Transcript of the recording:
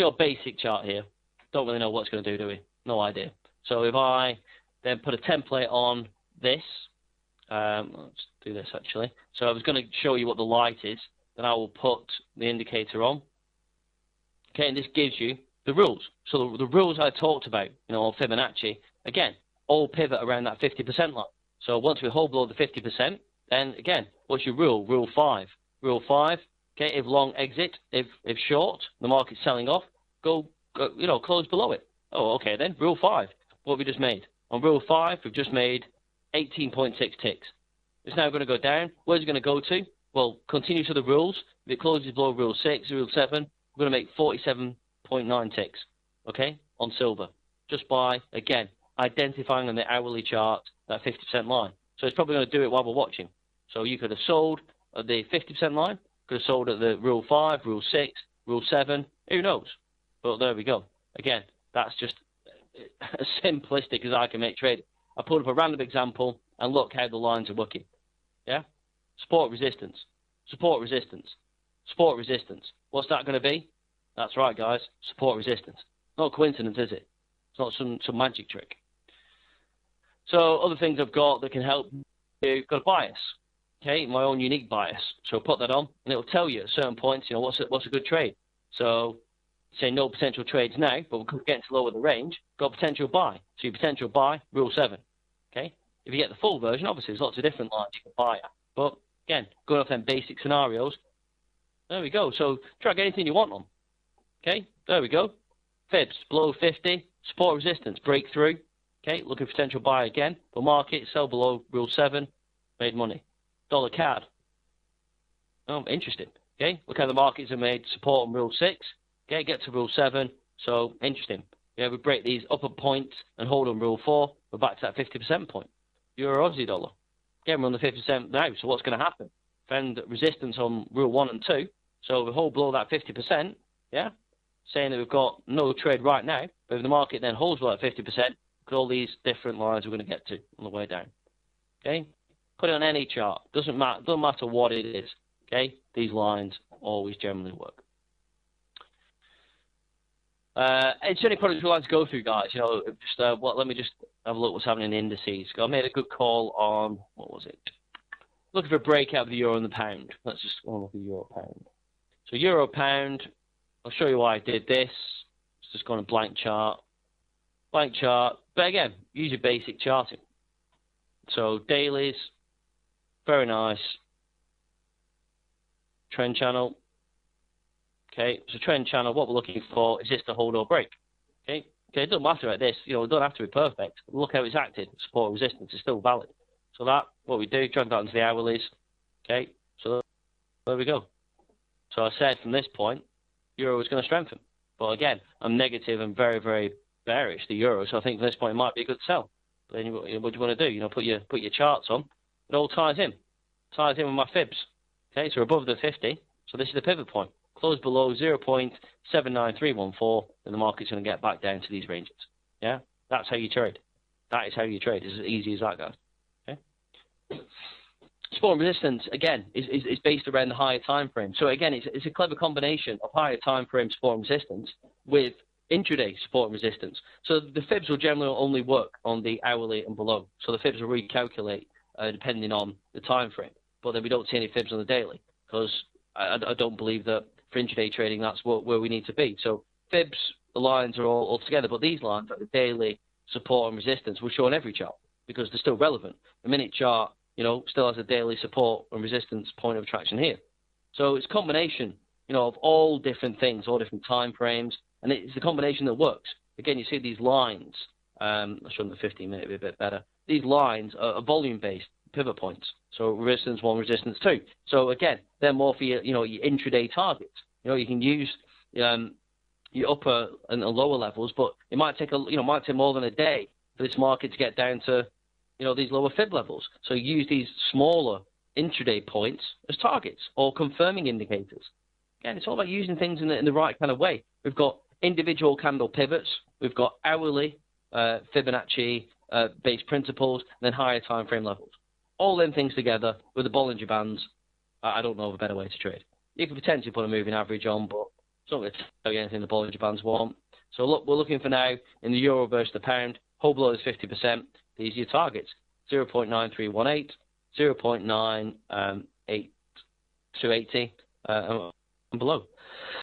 your basic chart here. Don't really know what it's going to do we? No idea. So if I then put a template on this, let's do this actually. So I was going to show you what the light is, then I will put the indicator on. Okay, and this gives you the rules. So the rules I talked about, on Fibonacci, again, all pivot around that 50% line. So once we hold below the 50%, then again, what's your rule? Rule 5. Rule 5, okay, if long exit, if short, the market's selling off, go close below it. Oh, okay then, rule 5. What have we just made? On rule 5, we've just made 18.6 ticks. It's now going to go down. Where's it going to go to? Well, continue to the rules. If it closes below rule 6, rule 7, we're going to make 47.9 ticks, okay, on silver. Just by, again, identifying on the hourly chart that 50% line. So it's probably going to do it while we're watching. So you could have sold at the 50% line, could have sold at the rule 5, rule 6, rule 7, who knows? But there we go. Again, that's just as simplistic as I can make trading. I put up a random example and look how the lines are working. Yeah? Support, resistance. Support, resistance. Support, resistance. What's that going to be? That's right, guys. Support, resistance. Not coincidence, is it? It's not some magic trick. So other things I've got that can help you, got a bias. Okay, my own unique bias. So I'll put that on, and it'll tell you at certain points, what's a good trade. So say no potential trades now, but we're getting to lower the range, got potential buy. So your potential buy, rule 7. Okay? If you get the full version, obviously there's lots of different lines you can buy at. But again, going off them basic scenarios, there we go. So track anything you want on. Okay? There we go. Fibs, below 50, support resistance, breakthrough. Okay, looking for potential buy again. For market, sell below rule 7, made money. Dollar CAD. Oh, interesting. Okay, look how the markets are made support on rule 6. Okay, get to rule 7. So interesting. Yeah, we break these upper points and hold on rule 4. We're back to that 50% point. Euro Aussie dollar. Again, we're on the 50% now. So what's going to happen? Found resistance on rule 1 and 2. So we hold below that 50%. Yeah, saying that we've got no trade right now. But if the market then holds below that 50%, look at all these different lines we're going to get to on the way down. Okay, put it on any chart. Doesn't matter what it is. Okay, these lines always generally work. It's any products we like to go through, guys. Let me just have a look what's happening in the indices. I made a good call on, what was it? Looking for a breakout of the euro and the pound. Let's just go and look at euro pound. So euro pound, I'll show you why I did this. Let's just go on a blank chart. Blank chart, but again, use your basic charting. So dailies, very nice. Trend channel. Okay, so trend channel, what we're looking for is this to hold or break. Okay, it doesn't matter like this. It don't have to be perfect. Look how it's acted. Support resistance is still valid. So that, what we do, drag that into the hourlies. Okay, so there we go. So I said from this point, euro is going to strengthen. But again, I'm negative and very, very bearish the euro. So I think from this point it might be a good sell. But then what do you want to do? Put your charts on. It all ties in. Ties in with my fibs. Okay, so above the 50. So this is the pivot point. Close below 0.79314, then the market's going to get back down to these ranges. Yeah, that's how you trade. That is how you trade. It's as easy as that, guys. Okay. Support and resistance again is based around the higher time frame. So again, it's a clever combination of higher time frame support and resistance with intraday support and resistance. So the fibs will generally only work on the hourly and below. So the fibs will recalculate depending on the time frame. But then we don't see any fibs on the daily because I don't believe that for intraday trading that's where we need to be. So fibs, the lines are all together, but these lines, like the daily support and resistance, will show on every chart because they're still relevant. The minute chart, still has a daily support and resistance point of attraction here. So it's a combination, of all different things, all different time frames, and it's a combination that works. Again, you see these lines. I'll show them the 15-minute a bit better. These lines are volume-based pivot points. So resistance 1, resistance 2. So again, they're more for your, your intraday targets. You can use your upper and lower levels, but it might take might take more than a day for this market to get down to, these lower fib levels. So use these smaller intraday points as targets or confirming indicators. Again, it's all about using things in the right kind of way. We've got individual candle pivots. We've got hourly Fibonacci based principles, and then higher time frame levels. All them things together with the Bollinger Bands, I don't know of a better way to trade. You could potentially put a moving average on, but It's not going to tell you anything the Bollinger Bands want. So look, we're looking for now in the euro versus the pound. Whole below is 50%. These are your targets: 0.9318, 0.9280, and below.